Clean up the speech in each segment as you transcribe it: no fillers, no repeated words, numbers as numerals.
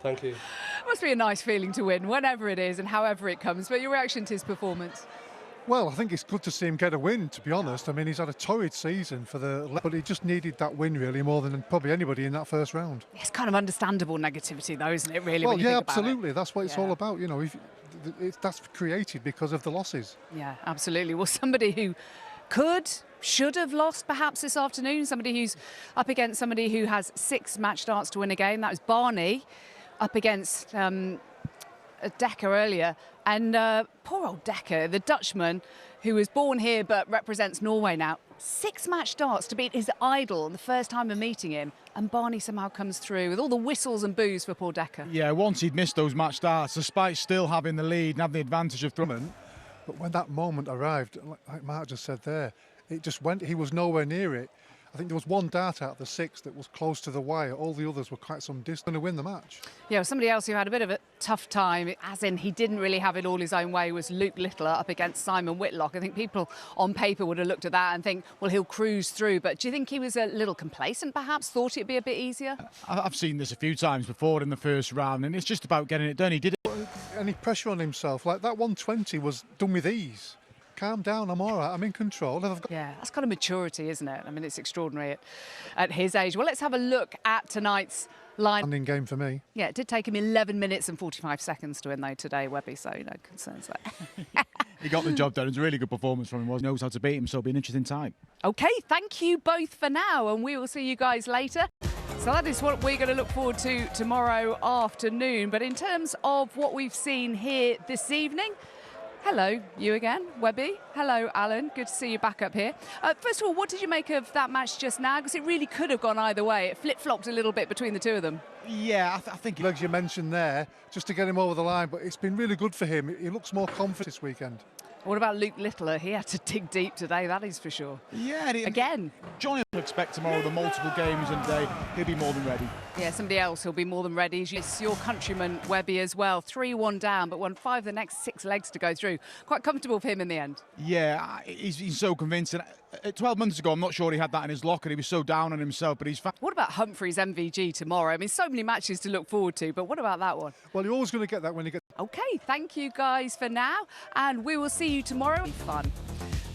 Thank you. Must be a nice feeling to win, whenever it is and however it comes. But your reaction to his performance? Well, I think it's good to see him get a win, to be honest. I mean, he's had a torrid season but he just needed that win really more than probably anybody in that first round. It's kind of understandable negativity though, isn't it, really? Well, when you yeah, think about absolutely. It? That's what it's all about. You know, that's created because of the losses. Yeah, absolutely. Well, somebody who should have lost perhaps this afternoon, somebody who's up against somebody who has 6 match starts to win a game. That was Barney up against Decker earlier. And poor old Decker, the Dutchman, who was born here but represents Norway now. 6 match starts to beat his idol on the first time of meeting him. And Barney somehow comes through with all the whistles and boos for poor Decker. Yeah, once he'd missed those match starts, despite still having the lead and having the advantage of throwing. But when that moment arrived, like Mark just said there, it just went, he was nowhere near it. I think there was one dart out of the 6 that was close to the wire. All the others were quite some distance to win the match. Yeah, somebody else who had a bit of a tough time, as in he didn't really have it all his own way, was Luke Littler up against Simon Whitlock. I think people on paper would have looked at that and think, well, he'll cruise through. But do you think he was a little complacent, perhaps? Thought it'd be a bit easier? I've seen this a few times before in the first round, and it's just about getting it done. He did it. Any pressure on himself, like that 120 was done with ease. Calm down, I'm all right, I'm in control. Yeah, that's kind of maturity, isn't it? I mean, it's extraordinary at his age. Well, let's have a look at tonight's line. Standing game for me. Yeah, it did take him 11 minutes and 45 seconds to win, though, today, Webby, so no concerns there. He got the job done. It was a really good performance from him. He knows how to beat him, so it'll be an interesting time. OK, thank you both for now, and we will see you guys later. So that is what we're going to look forward to tomorrow afternoon. But in terms of what we've seen here this evening, hello, you again, Webby. Hello, Alan. Good to see you back up here. First of all, what did you make of that match just now? Because it really could have gone either way. It flip-flopped a little bit between the two of them. Yeah, I think... Legs you mentioned there, just to get him over the line, but it's been really good for him. He looks more confident this weekend. What about Luke Littler? He had to dig deep today, that is for sure. Yeah. Again. Johnny will expect tomorrow the multiple games and he'll be more than ready. Yeah, somebody else who'll be more than ready. It's your countryman, Webby, as well. 3-1 down, but won 5 of the next 6 legs to go through. Quite comfortable for him in the end. Yeah, he's so convincing. 12 months ago, I'm not sure he had that in his locker. He was so down on himself, but he's... What about Humphrey's MVG tomorrow? I mean, so many matches to look forward to, but what about that one? Well, you're always going to get that when you get... OK, thank you guys for now, and we will see you tomorrow. Fun.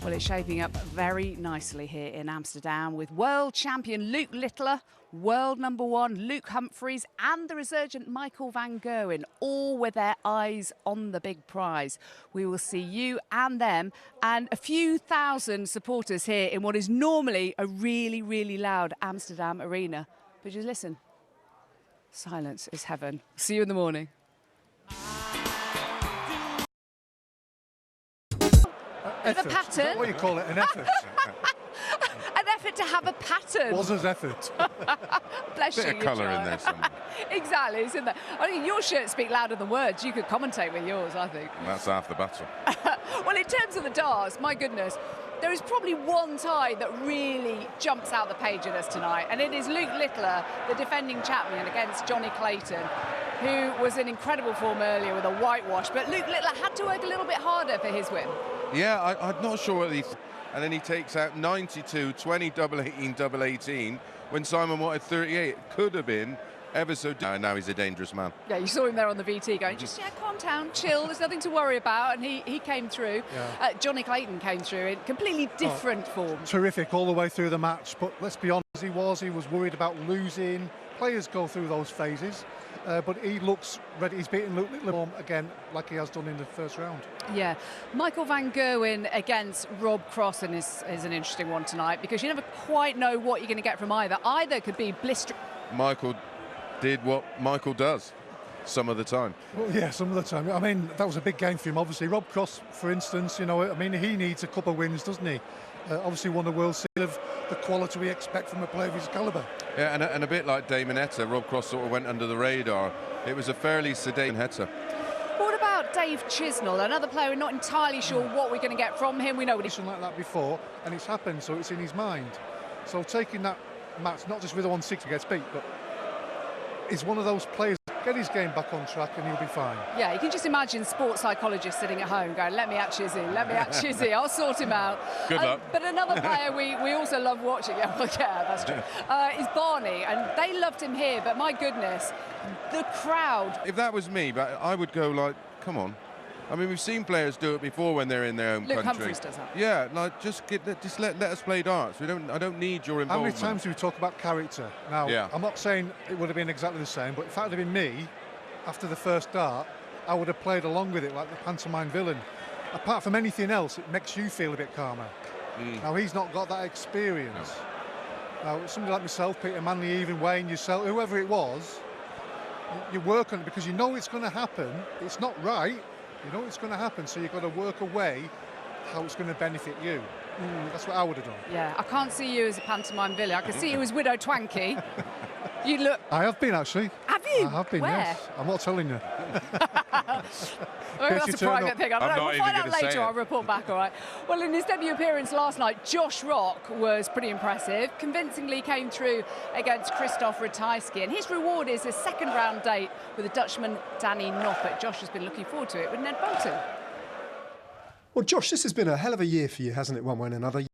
Well, it's shaping up very nicely here in Amsterdam with world champion Luke Littler, world number 1 Luke Humphreys and the resurgent Michael van Gerwen, all with their eyes on the big prize. We will see you and them and a few thousand supporters here in what is normally a really, really loud Amsterdam arena. But just listen, silence is heaven. See you in the morning. Effort. A pattern. That's what you call it, an effort. An effort to have a pattern. Was his effort. Bless you. Bit of colour in there somewhere. Exactly, isn't there? I mean, your shirts speak louder than words. You could commentate with yours, I think. That's half the battle. Well, in terms of the darts, my goodness, there is probably one tie that really jumps out the page at us tonight, and it is Luke Littler, the defending champion, against Johnny Clayton, who was in incredible form earlier with a whitewash. But Luke Littler had to work a little bit harder for his win. Yeah, I'm not sure what he's... And then he takes out 92, 20, double 18, double 18, when Simon wanted 38. It could have been ever so... Now he's a dangerous man. Yeah, you saw him there on the VT going, just, calm down, chill, there's nothing to worry about, and he came through. Yeah. Johnny Clayton came through in completely different form. Terrific all the way through the match, but let's be honest, he was worried about losing. Players go through those phases. But he looks ready. He's beaten Luke Littler again, like he has done in the first round. Yeah, Michael van Gerwen against Rob Crossan is an interesting one tonight, because you never quite know what you're going to get from either. Either could be blistering. Michael did what Michael does some of the time. Well, yeah, some of the time. I mean, that was a big game for him, obviously. Rob Cross, for instance, you know, I mean, he needs a couple of wins, doesn't he? Obviously won the World Series of the quality we expect from a player of his calibre. Yeah, and a bit like Damon Heta, Rob Cross sort of went under the radar. It was a fairly sedate Heta. What about Dave Chisnell, another player we're not entirely sure what we're going to get from him? We know what he's like that before, and it's happened, so it's in his mind. So taking that match, not just with a 160 gets beat, but he's one of those players, get his game back on track and he'll be fine. Yeah, you can just imagine sports psychologists sitting at home going, let me at Chizzy, let me at Chizzy, I'll sort him out. Good luck. But another player we also love watching, yeah, well, yeah, that's true, is Barney, and they loved him here, but my goodness, the crowd. If that was me, but I would go like, come on. I mean, we've seen players do it before when they're in their own Luke country. Humphries does that. Yeah, like just let us play darts. I don't need your How many involvement. times do we talk about character? Now, Yeah. I'm not saying it would have been exactly the same, but if that had been me, after the first dart, I would have played along with it like the pantomime villain. Apart from anything else, it makes you feel a bit calmer. Now, he's not got that experience. Now, somebody like myself, Peter Manley, even Wayne, yourself, whoever it was, you work on it because you know it's going to happen. It's not right. You know it's going to happen, so you've got to work away how it's going to benefit you. That's what I would have done. Yeah, I can't see you as a pantomime villain. I can see you as Widow Twanky. You look... I have been, actually. Have you? I have been, Where? yes. I'm not telling you. Well, that's a turn private up. thing. I don't I'm know. not We'll even find out gonna say later. it. I'll report back, all right? Well, in his debut appearance last night, Josh Rock was pretty impressive. Convincingly came through against Christoph Ratajski. And his reward is a second-round date with the Dutchman Danny Noppert. Josh has been looking forward to it with Ned Bolton. Well, Josh, this has been a hell of a year for you, hasn't it, one way and another?